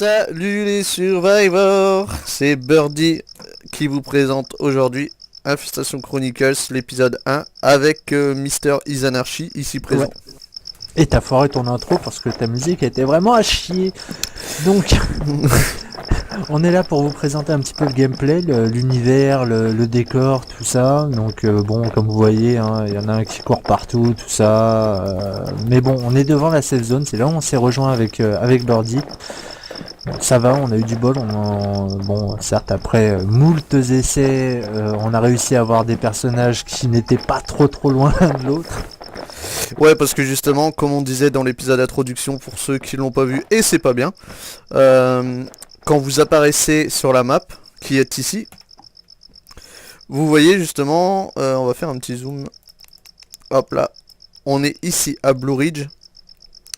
Salut les survivors, c'est Birdie qui vous présente aujourd'hui Infestation Chronicles, l'épisode 1, avec Mister Izanarchy, ici présent. Ouais. Et t'as foiré ton intro parce que ta musique était vraiment à chier. Donc, on est là pour vous présenter un petit peu le gameplay, l'univers, le décor, tout ça. Donc bon, comme vous voyez, hein, y en a un qui court partout, tout ça. Mais bon, on est devant la safe zone, c'est là où on s'est rejoint avec Birdie. Bon, ça va, on a eu du bol, bon certes après moultes essais, on a réussi à avoir des personnages qui n'étaient pas trop loin l'un de l'autre. Ouais, parce que justement, comme on disait dans l'épisode d'introduction, pour ceux qui l'ont pas vu, et c'est pas bien, quand vous apparaissez sur la map, qui est ici, vous voyez justement, on va faire un petit zoom, hop là, on est ici à Blue Ridge,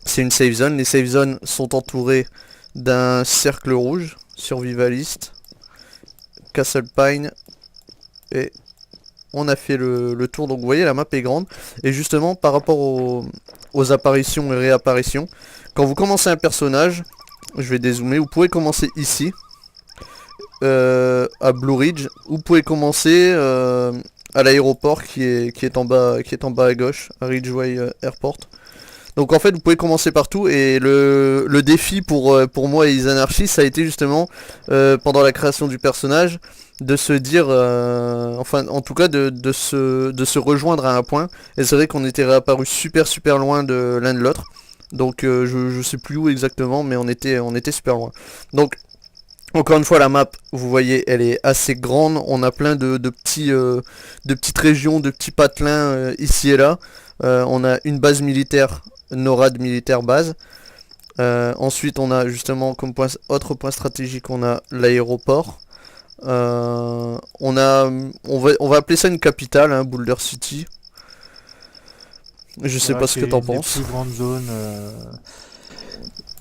c'est une safe zone, les safe zones sont entourées d'un cercle rouge, survivaliste, Castle Pine, et on a fait le tour. Donc vous voyez, la map est grande, et justement par rapport aux apparitions et réapparitions, quand vous commencez un personnage, je vais dézoomer, vous pouvez commencer ici, à Blue Ridge, vous pouvez commencer à l'aéroport qui est en bas à gauche, à Ridgeway Airport. Donc en fait vous pouvez commencer partout, et le défi pour moi et Izanarchy, ça a été justement pendant la création du personnage de se dire, enfin en tout cas de se rejoindre à un point, et c'est vrai qu'on était réapparu super loin de l'un de l'autre, donc je sais plus où exactement, mais on était super loin. Donc encore une fois, la map, vous voyez, elle est assez grande, on a plein de petites régions, de petits patelins ici et là. On a une base militaire, NORAD militaire base. Ensuite on a justement comme autre point stratégique, on a l'aéroport. On va appeler ça une capitale, hein, Boulder City. Je sais pas ce que t'en penses.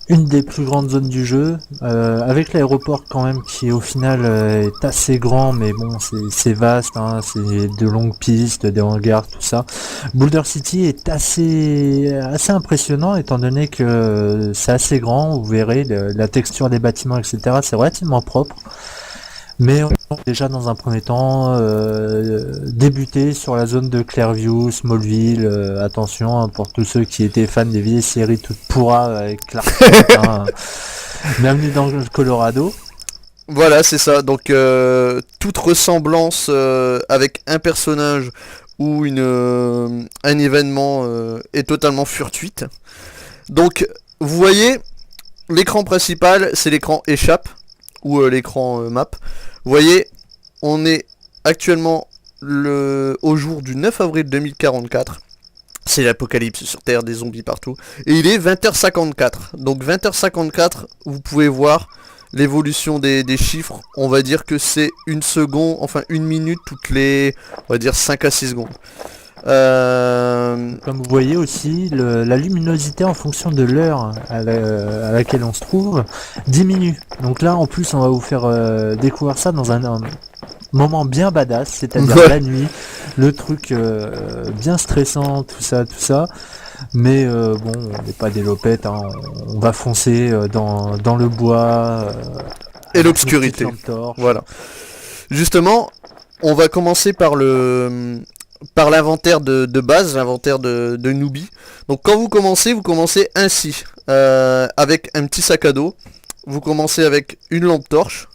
Une des plus grandes zones du jeu, avec l'aéroport quand même qui au final est assez grand, mais bon c'est vaste, hein, c'est de longues pistes, des hangars, tout ça. Boulder City est assez impressionnant étant donné que c'est assez grand, vous verrez la texture des bâtiments, etc. C'est relativement propre. Mais on va déjà dans un premier temps débuter sur la zone de Clearview, Smallville, attention hein, pour tous ceux qui étaient fans des vieilles séries toutes pourras avec Clark Kent, hein. Bienvenue dans le Colorado. Voilà, c'est ça, donc toute ressemblance avec un personnage ou un événement est totalement fortuite. Donc vous voyez, l'écran principal c'est l'écran échappe, ou l'écran map. Vous voyez, on est actuellement au jour du 9 avril 2044. C'est l'apocalypse sur Terre, des zombies partout. Et il est 20h54. Donc 20h54, vous pouvez voir l'évolution des chiffres. On va dire que c'est une seconde, enfin une minute toutes les, on va dire 5 à 6 secondes. Comme vous voyez aussi, la luminosité en fonction de l'heure à laquelle on se trouve diminue. Donc là en plus on va vous faire découvrir ça dans un moment bien badass, c'est-à-dire la nuit, le truc bien stressant, tout ça. Mais bon, on n'est pas des lopettes, hein, on va foncer dans le bois et l'obscurité. Voilà. Justement, on va commencer par l'inventaire de base, l'inventaire de newbie. Donc quand vous commencez ainsi, avec un petit sac à dos. Vous commencez avec une lampe torche.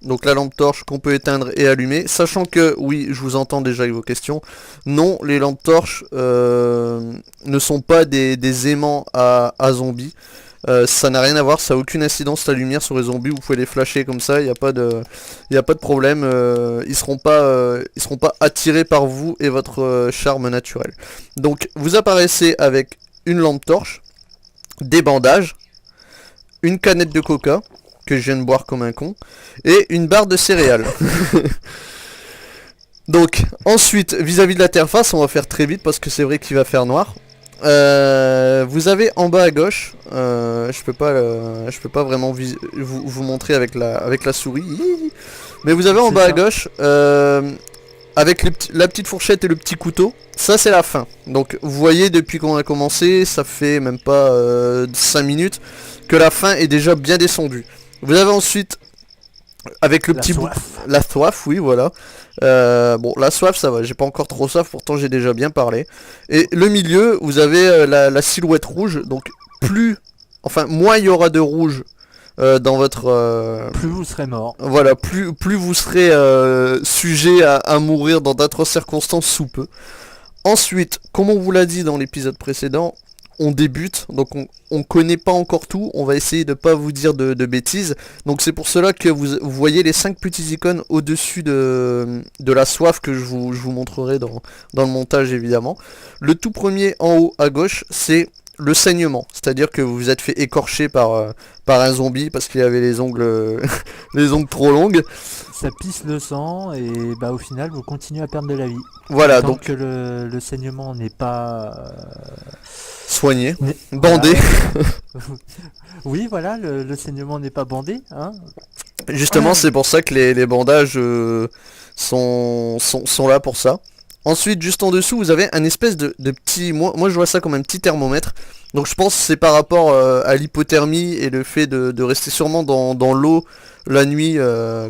Donc la lampe torche qu'on peut éteindre et allumer. Sachant que, oui, je vous entends déjà avec vos questions. Non, les lampes torches ne sont pas des aimants à zombies. Ça n'a rien à voir, ça n'a aucune incidence la lumière sur les zombies, vous pouvez les flasher comme ça, il n'y a pas de problème, ils seront pas attirés par vous et votre charme naturel. Donc vous apparaissez avec une lampe torche, des bandages, une canette de coca, que je viens de boire comme un con, et une barre de céréales. Donc ensuite, vis-à-vis de l'interface, on va faire très vite parce que c'est vrai qu'il va faire noir. Vous avez en bas à gauche, je peux pas vraiment vous montrer avec la souris, mais vous avez en bas à gauche avec la petite fourchette et le petit couteau, ça c'est la fin. Donc vous voyez depuis qu'on a commencé, ça fait même pas 5 minutes, que la fin est déjà bien descendue. Vous avez ensuite, avec le La petit bout... soif. La soif, oui voilà. Bon, la soif ça va, j'ai pas encore trop soif, pourtant j'ai déjà bien parlé. Et le milieu, vous avez la silhouette rouge, donc moins il y aura de rouge dans votre... Plus vous serez mort. Voilà, plus vous serez sujet à mourir dans d'autres circonstances sous peu. Ensuite, comme on vous l'a dit dans l'épisode précédent, on débute, donc on connaît pas encore tout, on va essayer de pas vous dire de bêtises. Donc c'est pour cela que vous voyez les 5 petites icônes au-dessus de la soif que je vous montrerai dans le montage évidemment. Le tout premier en haut à gauche, c'est le saignement, c'est-à-dire que vous vous êtes fait écorcher par un zombie parce qu'il avait les ongles les ongles trop longues. Ça pisse le sang et bah au final vous continuez à perdre de la vie. Voilà, Tant donc que le saignement n'est pas soigné, n'est- bandé. voilà. Oui voilà, le saignement n'est pas bandé, hein. Justement, c'est pour ça que les bandages sont là pour ça. Ensuite, juste en dessous, vous avez un espèce de petit... Moi, je vois ça comme un petit thermomètre. Donc, je pense que c'est par rapport à l'hypothermie et le fait de rester sûrement dans l'eau la nuit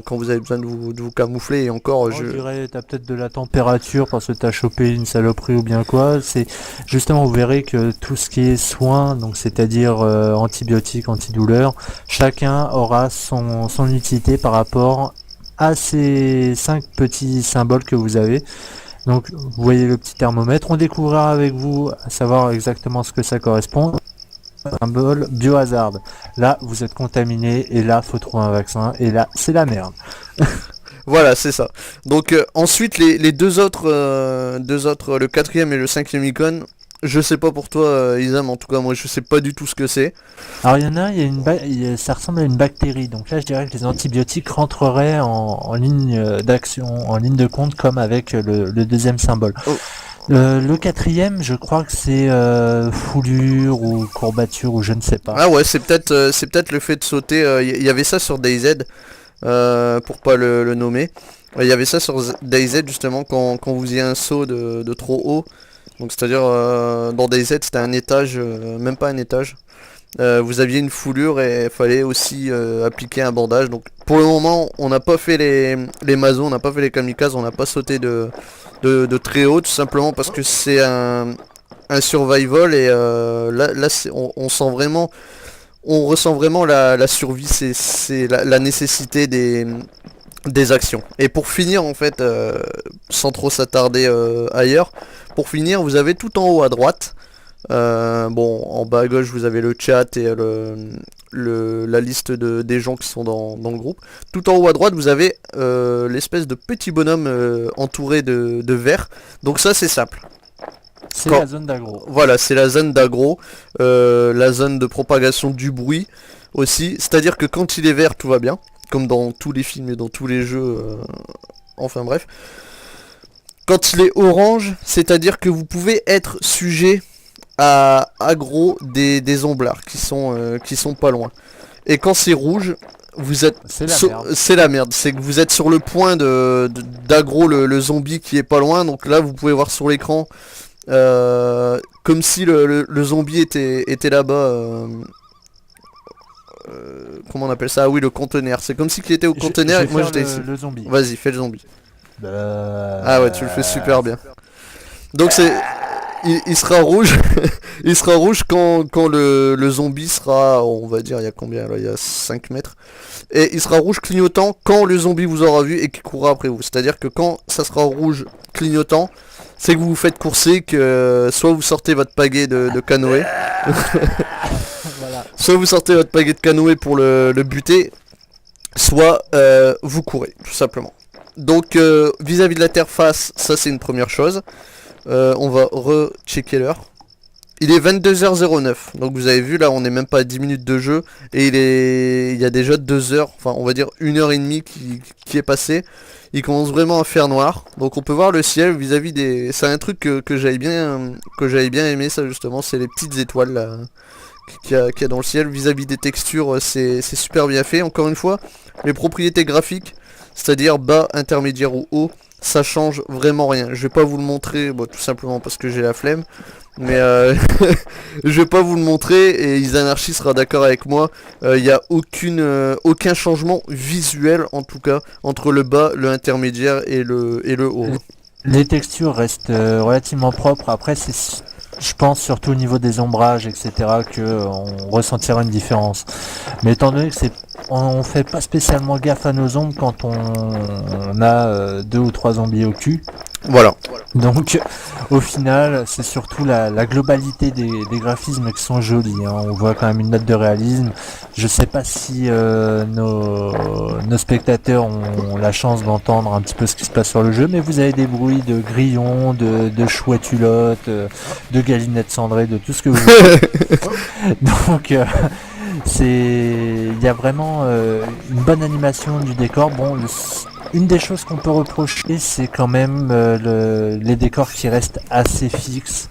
quand vous avez besoin de vous camoufler. Et encore, Je dirais t'as peut-être de la température parce que t'as chopé une saloperie ou bien quoi. C'est justement vous verrez que tout ce qui est soins, donc c'est-à-dire antibiotiques, antidouleurs, chacun aura son utilité par rapport à ces 5 petits symboles que vous avez. Donc vous voyez le petit thermomètre, on découvrira avec vous à savoir exactement ce que ça correspond. Symbole biohazard. Là vous êtes contaminé et là faut trouver un vaccin et là c'est la merde. Voilà, c'est ça. Donc ensuite les deux autres, le quatrième et le cinquième icône, je sais pas pour toi Isam, en tout cas moi je sais pas du tout ce que c'est. Alors il y en a, ça ressemble à une bactérie, donc là je dirais que les antibiotiques rentreraient en ligne d'action, en ligne de compte comme avec le deuxième symbole. Oh. Le quatrième, je crois que c'est foulure ou courbature ou je ne sais pas. Ah ouais, c'est peut-être le fait de sauter, y avait ça sur DayZ, pour pas le nommer. Il y avait ça sur DayZ justement quand vous faisiez un saut de trop haut. Donc c'est-à-dire dans DayZ c'était un étage, même pas un étage. Vous aviez une foulure et il fallait aussi appliquer un bandage. Donc pour le moment on n'a pas fait les mazos, on n'a pas fait les kamikazes, on n'a pas sauté de très haut tout simplement parce que c'est un survival et là on sent vraiment, on ressent vraiment la survie, c'est la nécessité des actions. Et pour finir en fait, sans trop s'attarder ailleurs, pour finir vous avez tout en haut à droite, en bas à gauche vous avez le chat et la liste des gens qui sont dans le groupe. Tout en haut à droite vous avez l'espèce de petit bonhomme entouré de verre. Donc ça c'est simple. C'est la zone d'aggro. Voilà, c'est la zone d'aggro, la zone de propagation du bruit aussi. C'est-à-dire que quand il est vert tout va bien, comme dans tous les films et dans tous les jeux, enfin bref. Quand il est orange, c'est-à-dire que vous pouvez être sujet à aggro des zomblards qui sont pas loin. Et quand c'est rouge, vous êtes c'est la merde, c'est que vous êtes sur le point d'aggro le zombie qui est pas loin. Donc là vous pouvez voir sur l'écran comme si le zombie était là-bas. Comment on appelle ça? Ah oui, le conteneur. C'est comme si il était au conteneur et que moi j'étais ici. Le zombie. Vas-y, fais le zombie. Ah ouais, tu le fais super bien. Donc il sera rouge. Il sera rouge quand le zombie sera, on va dire, il y a combien là? Il y a 5 mètres. Et il sera rouge clignotant quand le zombie vous aura vu et qu'il courra après vous. C'est-à-dire que quand ça sera rouge clignotant, c'est que vous vous faites courser, que soit vous sortez votre pagaie de canoë. Voilà. Soit vous sortez votre pagaie de canoë pour le buter, soit vous courez, tout simplement. Donc vis-à-vis de l'interface, ça c'est une première chose. On va rechecker l'heure. Il est 22h09, donc vous avez vu là on est même pas à 10 minutes de jeu et il y a déjà 2 heures, enfin on va dire 1h30 qui est passé. Il commence vraiment à faire noir, donc on peut voir le ciel vis-à-vis des... C'est un truc que j'avais bien aimé ça justement, c'est les petites étoiles là, qu'il y a dans le ciel. Vis-à-vis des textures, c'est super bien fait. Encore une fois, les propriétés graphiques, c'est-à-dire bas, intermédiaire ou haut, ça change vraiment rien. Je vais pas vous le montrer, bon, tout simplement parce que j'ai la flemme. Mais je vais pas vous le montrer et Izanarchy sera d'accord avec moi. Il n'y a aucun changement visuel en tout cas entre le bas, le intermédiaire et le haut. Les textures restent relativement propres. Après, je pense surtout au niveau des ombrages, etc., que on ressentira une différence. Mais étant donné que on fait pas spécialement gaffe à nos ombres quand on a 2 ou 3 zombies au cul. Voilà. Donc, au final, c'est surtout la globalité des graphismes qui sont jolis. Hein. On voit quand même une note de réalisme. Je sais pas si nos spectateurs ont la chance d'entendre un petit peu ce qui se passe sur le jeu, mais vous avez des bruits de grillons, de chouettes hulottes, de galinettes cendrées, de tout ce que vous voulez. Donc, il y a vraiment une bonne animation du décor. Bon, une des choses qu'on peut reprocher, c'est quand même les décors qui restent assez fixes.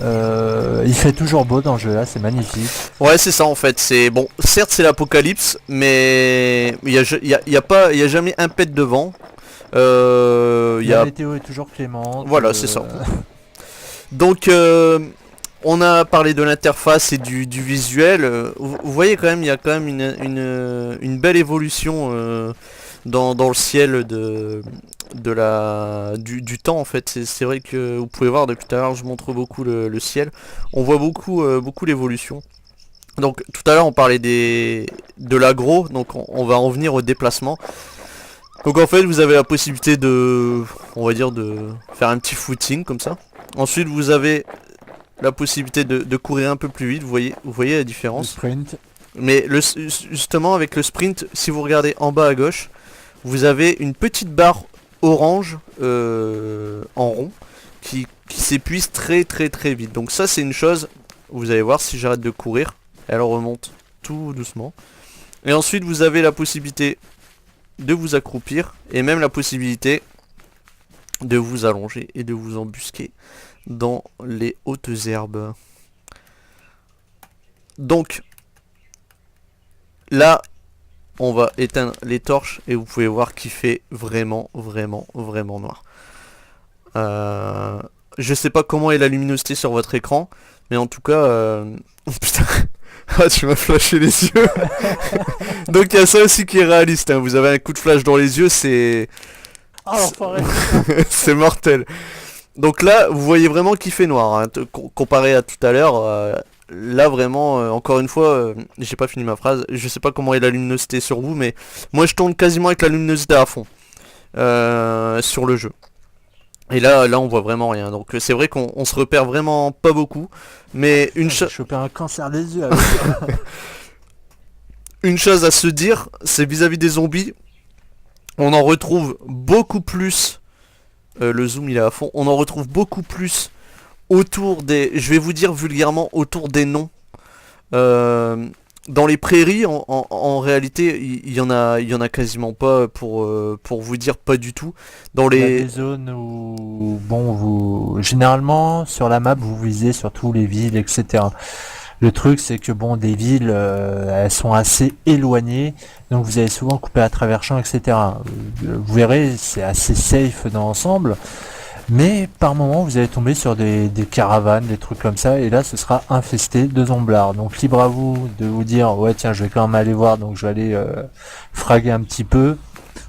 Il fait toujours beau dans le jeu là, c'est magnifique. Ouais, c'est ça en fait. C'est bon, certes c'est l'apocalypse, mais il y a jamais un pet de vent. La météo est toujours clémente. Voilà, c'est ça. Donc on a parlé de l'interface et du visuel. Vous voyez quand même, il y a quand même une belle évolution dans le ciel du temps en fait. C'est vrai que vous pouvez voir depuis tout à l'heure, je montre beaucoup le ciel. On voit beaucoup l'évolution. Donc tout à l'heure on parlait de l'aggro, donc on va en venir au déplacement. Donc en fait vous avez la possibilité de faire un petit footing comme ça. Ensuite vous avez la possibilité de courir un peu plus vite, vous voyez la différence. Le sprint. Mais justement avec le sprint, si vous regardez en bas à gauche, vous avez une petite barre orange en rond qui s'épuise très vite. Donc ça c'est une chose, vous allez voir si j'arrête de courir, elle remonte tout doucement. Et ensuite vous avez la possibilité de vous accroupir et même la possibilité de vous allonger et de vous embusquer dans les hautes herbes. Donc là on va éteindre les torches et vous pouvez voir qu'il fait vraiment noir. Je sais pas comment est la luminosité sur votre écran, mais en tout cas putain. Ah, tu m'as flashé les yeux. Donc il y a ça aussi qui est réaliste, hein. Vous avez un coup de flash dans les yeux, c'est c'est mortel. Donc là vous voyez vraiment qu'il fait noir, hein. Comparé à tout à l'heure. Là vraiment, encore une fois, j'ai pas fini ma phrase, je sais pas comment est la luminosité sur vous, mais moi je tourne quasiment avec la luminosité à fond sur le jeu. Et là on voit vraiment rien, donc c'est vrai qu'on se repère vraiment pas beaucoup, mais j'ai chopé un cancer des yeux. Une chose à se dire, c'est vis-à-vis des zombies, on en retrouve beaucoup plus, le zoom il est à fond, on en retrouve beaucoup plus autour des, je vais vous dire vulgairement, autour des noms. Dans les prairies, en réalité, il y en a quasiment pas pour vous dire pas du tout. Dans les... Il y a des zones où, bon, généralement, sur la map, vous visez surtout les villes, etc. Le truc, c'est que, bon, des villes, elles sont assez éloignées, donc vous allez souvent couper à travers champs, etc. Vous verrez, c'est assez safe dans l'ensemble. Mais par moment vous allez tomber sur des caravanes, des trucs comme ça, et là ce sera infesté de zomblards. Donc libre à vous de vous dire ouais tiens je vais quand même aller voir, donc je vais aller fraguer un petit peu,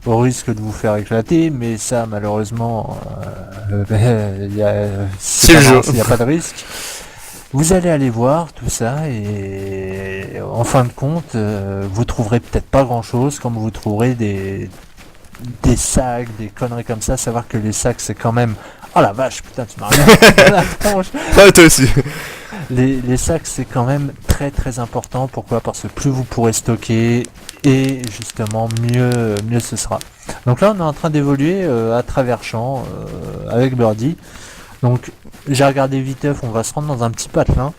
au risque de vous faire éclater, mais ça malheureusement c'est le jeu. Il n'y a pas de risque. Vous allez aller voir tout ça et en fin de compte vous trouverez peut-être pas grand chose, comme vous trouverez des sacs, des conneries comme ça, savoir que les sacs c'est quand même... Oh la vache, putain tu m'as regardé la tronche. Ouais, toi aussi. Les sacs c'est quand même très important, pourquoi? Parce que plus vous pourrez stocker et justement mieux ce sera. Donc là on est en train d'évoluer à travers champs avec Birdie. Donc j'ai regardé viteuf, on va se rendre dans un petit patelin.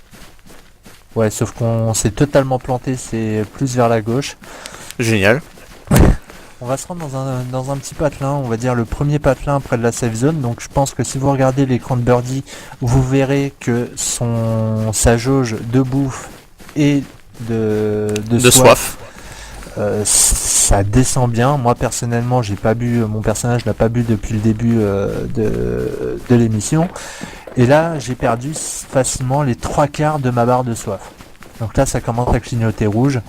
Ouais, sauf qu'on s'est totalement planté, c'est plus vers la gauche. Génial. On va se rendre dans un petit patelin, on va dire le premier patelin près de la safe zone. Donc je pense que si vous regardez l'écran de Birdie, vous verrez que sa jauge de bouffe et De soif. Ça descend bien. Moi personnellement, j'ai pas bu, mon personnage n'a pas bu depuis le début de l'émission. Et là, j'ai perdu facilement les 3/4 de ma barre de soif. Donc là, ça commence à clignoter rouge.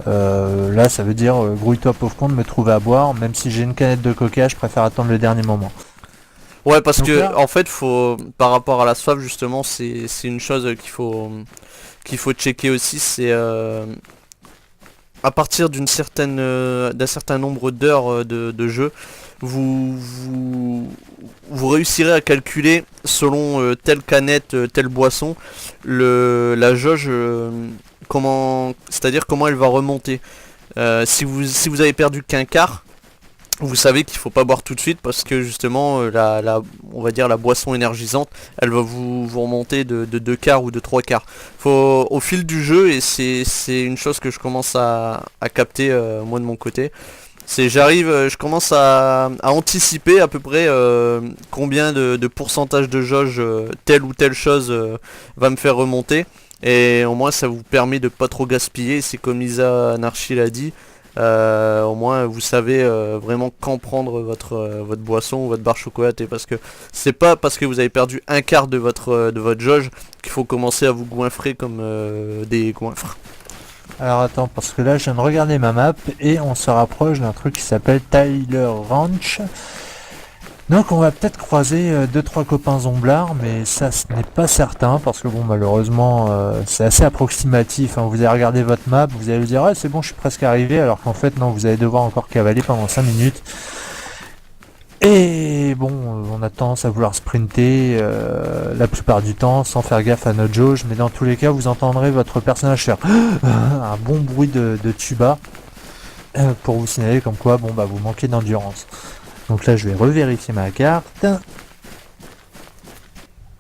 Là, ça veut dire grouille-toi pauvre con de me trouver à boire. Même si j'ai une canette de coca, je préfère attendre le dernier moment. Ouais, parce Donc que là- en fait, par rapport à la soif, justement, c'est une chose qu'il faut checker aussi, c'est à partir d'un certain nombre d'heures de jeu, vous réussirez à calculer selon telle canette, telle boisson, la jauge, c'est-à-dire comment elle va remonter. Si vous avez perdu qu'un quart, vous savez qu'il faut pas boire tout de suite parce que justement on va dire la boisson énergisante, elle va vous remonter de 2 quarts ou de 3 quarts. Faut au fil du jeu, et c'est une chose que je commence à capter moi de mon côté. Je commence à anticiper à peu près combien de pourcentage de jauge telle ou telle chose va me faire remonter. Et au moins ça vous permet de pas trop gaspiller. C'est comme Lisa Anarchy l'a dit. Au moins vous savez vraiment quand prendre votre boisson ou votre barre chocolatée, parce que c'est pas parce que vous avez perdu un quart de votre jauge qu'il faut commencer à vous goinfrer comme des goinfres. Alors attends, parce que là, je viens de regarder ma map et on se rapproche d'un truc qui s'appelle Tyler Ranch. Donc on va peut-être croiser 2-3 copains zomblards, mais ça ce n'est pas certain parce que bon malheureusement c'est assez approximatif, hein. Vous allez regarder votre map, vous allez vous dire ah c'est bon je suis presque arrivé, alors qu'en fait non, vous allez devoir encore cavaler pendant 5 minutes. Et bon on a tendance à vouloir sprinter la plupart du temps sans faire gaffe à notre jauge, mais dans tous les cas vous entendrez votre personnage faire un bon bruit de tuba pour vous signaler comme quoi bon bah vous manquez d'endurance. Donc là je vais revérifier ma carte.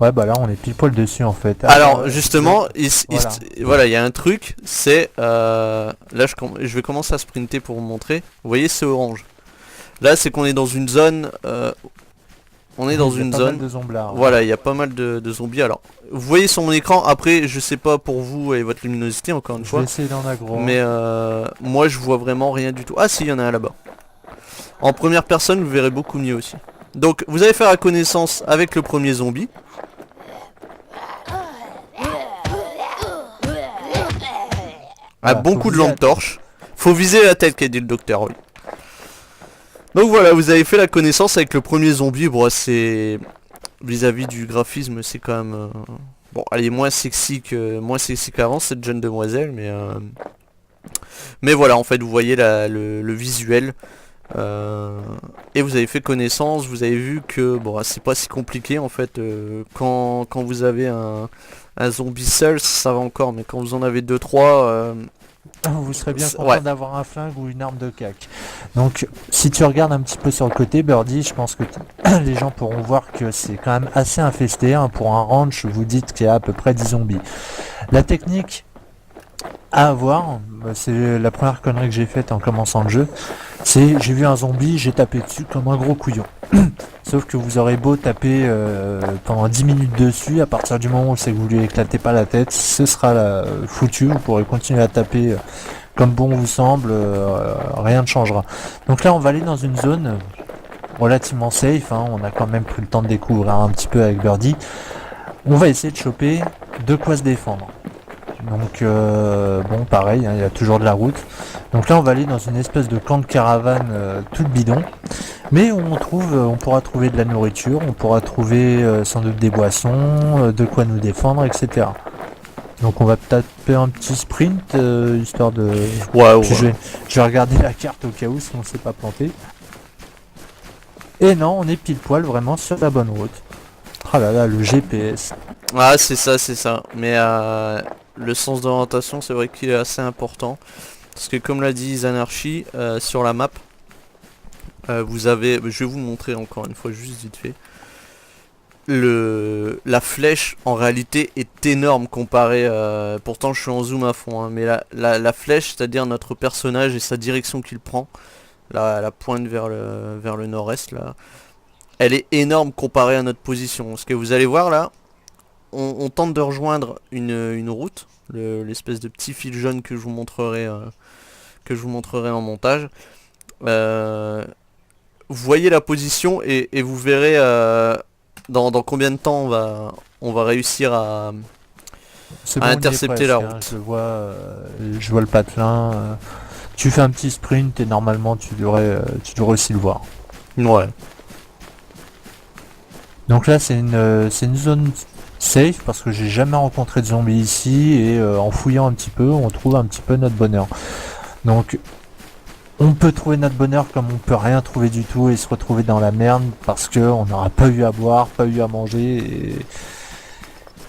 Ouais bah là on est pile poil dessus en fait. Alors justement, voilà. voilà, il y a un truc, c'est là je vais commencer à sprinter pour vous montrer. Vous voyez, c'est orange. Là c'est qu'on est dans une zone, on est dans Il y a une pas mal zone. de zomblards. Voilà, il y a pas mal de zombies. Alors, vous voyez sur mon écran. Après, je sais pas pour vous et votre luminosité, encore une Je fois. vais essayer d'en aggro. Mais moi, je vois vraiment rien du tout. Ah si, il y en a un là-bas. En première personne, vous verrez beaucoup mieux aussi. Donc, vous allez faire la connaissance avec le premier zombie. Ah, Voilà, bon faut coup de viser lampe torche. Faut viser la tête, qu'a dit le docteur, oui. Donc voilà, vous avez fait la connaissance avec le premier zombie. Bon, c'est... Vis-à-vis du graphisme, c'est quand même... Bon, elle est moins sexy qu'avant, cette jeune demoiselle, mais voilà, en fait, vous voyez le visuel. Et vous avez fait connaissance, vous avez vu que bon, c'est pas si compliqué en fait. Quand vous avez un zombie seul, ça va encore, mais quand vous en avez 2-3, Vous serez bien content ouais. d'avoir un flingue ou une arme de cac. Donc si tu regardes un petit peu sur le côté, Birdie, je pense que les gens pourront voir que c'est quand même assez infesté, hein. Pour un ranch, vous dites qu'il y a à peu près 10 zombies. La technique à avoir, c'est la première connerie que j'ai faite en commençant le jeu, c'est j'ai vu un zombie, j'ai tapé dessus comme un gros couillon. Sauf que vous aurez beau taper pendant 10 minutes dessus, à partir du moment où c'est que vous lui éclatez pas la tête, ce sera foutu, vous pourrez continuer à taper comme bon vous semble, rien ne changera. Donc là on va aller dans une zone relativement safe, hein. On a quand même pris le temps de découvrir un petit peu avec Birdie. On va essayer de choper de quoi se défendre. Donc bon pareil, hein, il y a toujours de la route. Donc là on va aller dans une espèce de camp de caravane toute bidon. Mais on pourra trouver de la nourriture, on pourra trouver sans doute des boissons, de quoi nous défendre, etc. Donc on va taper un petit sprint, histoire de... Ouais, Puis je vais regarder la carte au cas où si on s'est pas planté. Et non, on est pile poil vraiment sur la bonne route. Ah là là, le GPS. Ah, c'est ça. Mais le sens d'orientation, c'est vrai qu'il est assez important. Parce que comme l'a dit Zanarchy, sur la map, vous avez... Je vais vous montrer encore une fois, juste vite fait. La flèche, en réalité, est énorme comparée... pourtant, je suis en zoom à fond, hein, mais la flèche, c'est-à-dire notre personnage et sa direction qu'il prend, la pointe vers le nord-est, là, elle est énorme comparée à notre position. Ce que vous allez voir, là, on tente de rejoindre une route, l'espèce de petit fil jaune que je vous montrerai en montage. Vous voyez la position et vous verrez dans combien de temps on va réussir C'est à bon, on y est intercepter la presque, hein. route. Je vois le patelin. Tu fais un petit sprint et normalement tu devrais aussi le voir. Ouais. Donc là c'est une zone safe parce que j'ai jamais rencontré de zombies ici et en fouillant un petit peu on trouve un petit peu notre bonheur. Donc on peut trouver notre bonheur comme on peut rien trouver du tout et se retrouver dans la merde parce que on n'aura pas eu à boire, pas eu à manger et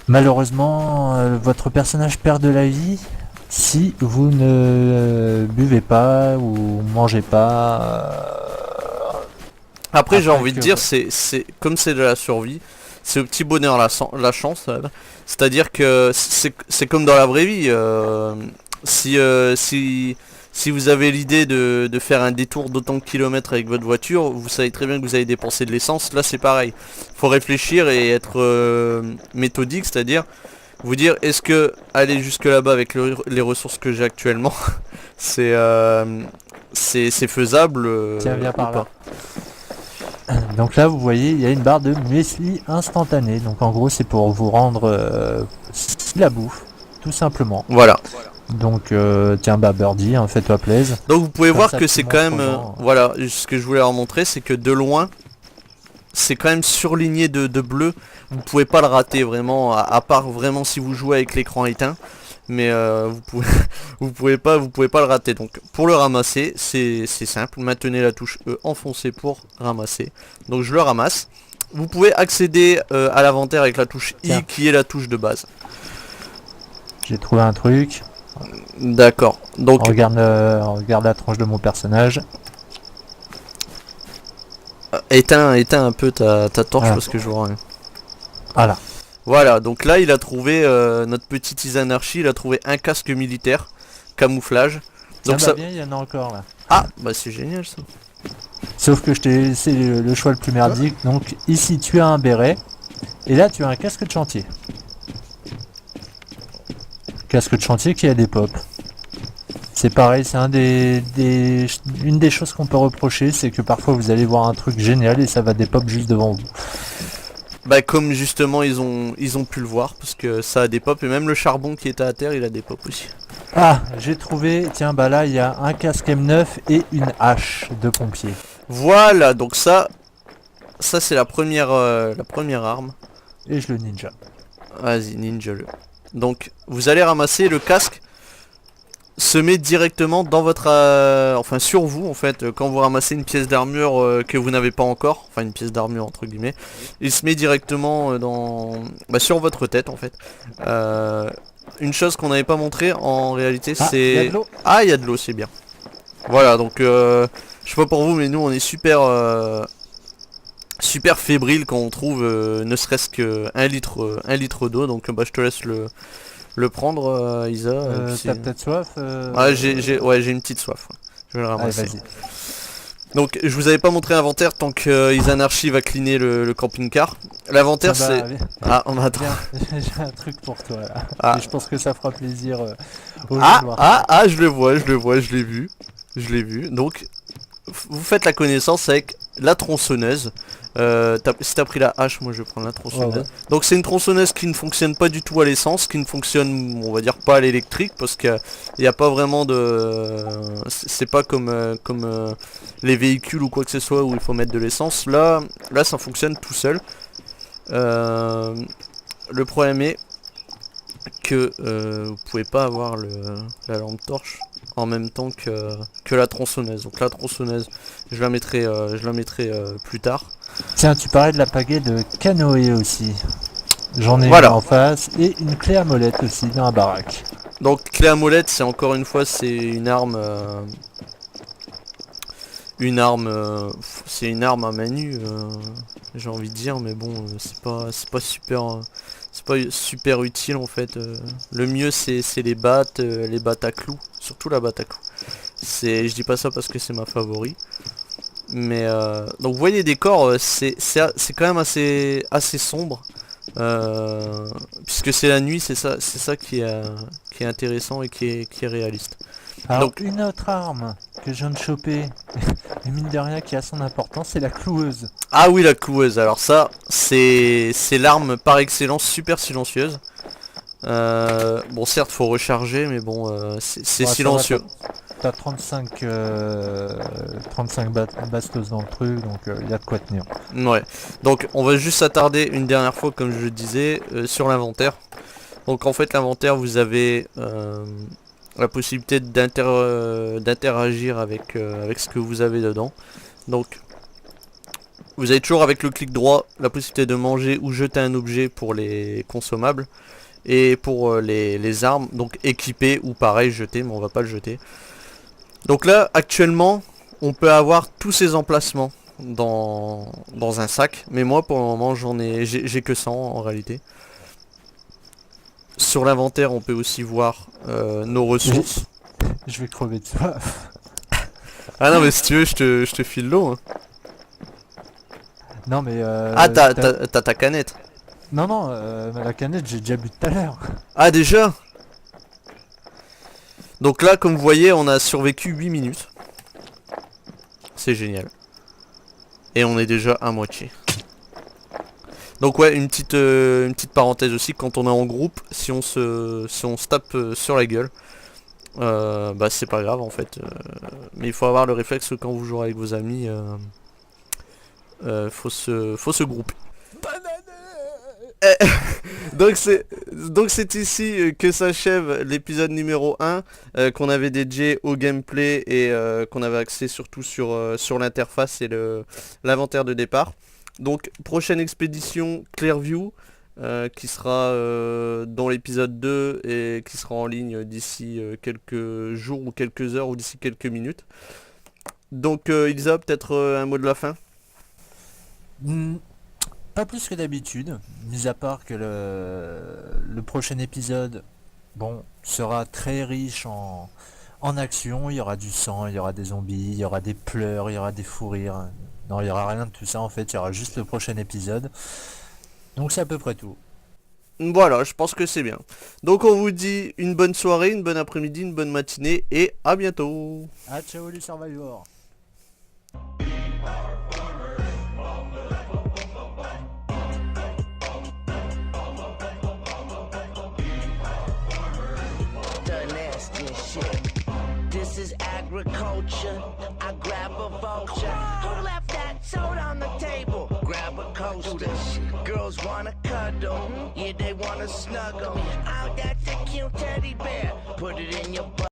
malheureusement votre personnage perd de la vie si vous ne buvez pas ou mangez pas. Après j'ai Après envie de que dire c'est comme c'est de la survie, c'est au petit bonheur la chance. C'est-à-dire que c'est comme dans la vraie vie. Si vous avez l'idée de faire un détour d'autant de kilomètres avec votre voiture, vous savez très bien que vous allez dépenser de l'essence. Là c'est pareil. Faut réfléchir et être méthodique, c'est-à-dire vous dire est-ce que aller jusque là-bas avec les ressources que j'ai actuellement, c'est c'est faisable tiens viens ou par là. pas. Donc là, vous voyez, il y a une barre de muesli instantané. Donc en gros, c'est pour vous rendre la bouffe, tout simplement. Voilà. Donc tiens, bah Birdie, hein, fais-toi plaisir. Donc vous pouvez Comme voir ça, que tu c'est montres quand même, aux gens. voilà, ce que je voulais leur montrer, c'est que de loin, c'est quand même surligné de bleu. Vous pouvez pas le rater vraiment, à part vraiment si vous jouez avec l'écran éteint. Mais vous pouvez, vous pouvez pas le rater. Donc pour le ramasser, c'est simple. Maintenez la touche E enfoncée pour ramasser. Donc je le ramasse. Vous pouvez accéder à l'inventaire avec la touche I, Tiens. qui est la touche de base. J'ai trouvé un truc. D'accord. Donc Regarde la tronche de mon personnage. éteins un peu ta torche Ah. parce que je vois rien. Voilà. Voilà, donc là il a trouvé notre petite Izanarchi, il a trouvé un casque militaire, camouflage. Tiens, Donc bah ça. bien, il y en a encore là. Ah bah c'est génial ça. Sauf que je t'ai laissé le choix le plus merdique. Donc ici, tu as un béret. Et là, tu as un casque de chantier. Casque de chantier qui a des pops. C'est pareil, c'est une des choses qu'on peut reprocher, c'est que parfois vous allez voir un truc génial et ça va des pop juste devant vous. Bah comme justement ils ont pu le voir, parce que ça a des pops, et même le charbon qui était à terre il a des pops aussi. Ah, j'ai trouvé, tiens, bah là il y a un casque M9 et une hache de pompier. Voilà, donc ça c'est la première arme. Et je le ninja. Vas-y, ninja le. Donc vous allez ramasser le casque, se met directement dans votre enfin sur vous en fait, quand vous ramassez une pièce d'armure que vous n'avez pas encore, enfin une pièce d'armure entre guillemets, il se met directement sur votre tête en fait. Une chose qu'on n'avait pas montré en réalité, Ah, il y a c'est de l'eau. il y a de l'eau, c'est bien. Voilà, donc je sais pas pour vous mais nous on est super fébrile quand on trouve ne serait-ce que 1 litre d'eau, donc je te laisse le prendre Isa. Et puis T'as c'est- peut-être soif j'ai une petite soif. Ouais. Je vais le Allez, ramasser. vas-y. Donc je vous avais pas montré l'inventaire tant que Izanarchi va cleaner le camping-car. L'inventaire Tiens, bah, c'est... viens, Ah on attend. viens, j'ai un truc pour toi là. Ah. Et je pense que ça fera plaisir aux gens de voir ça. Je le vois, je l'ai vu. Je l'ai vu. Donc vous faites la connaissance avec la tronçonneuse. Si t'as pris la hache, moi je vais prendre la tronçonneuse. Ouais, ouais. Donc c'est une tronçonneuse qui ne fonctionne pas du tout à l'essence, qui ne fonctionne, on va dire, pas à l'électrique, parce qu'il n'y a pas vraiment de... C'est pas comme les véhicules ou quoi que ce soit où il faut mettre de l'essence. Là ça fonctionne tout seul. Le problème est que vous pouvez pas avoir la lampe torche en même temps que la tronçonneuse. Donc la tronçonneuse, je la mettrai plus tard. Tiens, tu parlais de la pagaie de canoë aussi. J'en ai Voilà. une en face et une clé à molette aussi dans la baraque. Donc clé à molette, c'est encore une fois c'est une arme c'est une arme à main nue, j'ai envie de dire, mais bon c'est pas super utile en fait. Le mieux c'est les battes à clous, surtout la batte à clous. Je dis pas ça parce que c'est ma favori. Mais donc vous voyez les décors, c'est quand même assez sombre. Puisque c'est la nuit, c'est ça qui est intéressant et qui est réaliste. Alors, Donc- une autre arme que je viens de choper, et mine de rien qui a son importance, c'est la cloueuse. Ah oui, la cloueuse, alors ça, c'est l'arme par excellence super silencieuse. Bon, certes, faut recharger, mais bon, c'est Ouais, ça va, silencieux. T'as 35 bastos dans le truc, donc il y a de quoi tenir. Ouais. Donc, on va juste s'attarder une dernière fois, comme je le disais, sur l'inventaire. Donc, en fait, l'inventaire, vous avez la possibilité d'interagir avec ce que vous avez dedans. Donc, vous avez toujours avec le clic droit la possibilité de manger ou jeter un objet pour les consommables. Et pour les armes, donc équiper ou pareil jeter, mais on va pas le jeter. Donc là, actuellement, on peut avoir tous ces emplacements dans un sac. Mais moi, pour le moment, j'ai que 100 en réalité. Sur l'inventaire, on peut aussi voir nos ressources. Je vais crever de soif. Ah non, mais si tu veux, je te file l'eau. Hein. Non mais Ah, t'as ta canette. Non, la canette j'ai déjà bu tout à l'heure. Ah, déjà? Donc là, comme vous voyez, on a survécu 8 minutes. C'est génial. Et on est déjà à moitié. Donc ouais, une petite parenthèse aussi, quand on est en groupe, si on se tape sur la gueule, bah c'est pas grave en fait. Mais il faut avoir le réflexe que quand vous jouez avec vos amis, faut se grouper. Donc c'est ici que s'achève l'épisode numéro 1 qu'on avait dédié au gameplay et qu'on avait axé surtout sur l'interface et l'inventaire de départ. Donc prochaine expédition Clearview qui sera dans l'épisode 2 et qui sera en ligne d'ici quelques jours ou quelques heures ou d'ici quelques minutes. Donc Ilsa, peut-être un mot de la fin? Pas plus que d'habitude, mis à part que le prochain épisode, bon, sera très riche en action. Il y aura du sang, il y aura des zombies, il y aura des pleurs, il y aura des fous rires. Non, il y aura rien de tout ça en fait, il y aura juste le prochain épisode. Donc c'est à peu près tout. Voilà, je pense que c'est bien. Donc on vous dit une bonne soirée, une bonne après-midi, une bonne matinée et à bientôt. Ah, ciao les survivors. This is agriculture. I grab a vulture. Who left that soda on the table? Grab a coaster. Girls wanna cuddle. Yeah, they wanna snuggle. Oh, that's a cute teddy bear. Put it in your butt.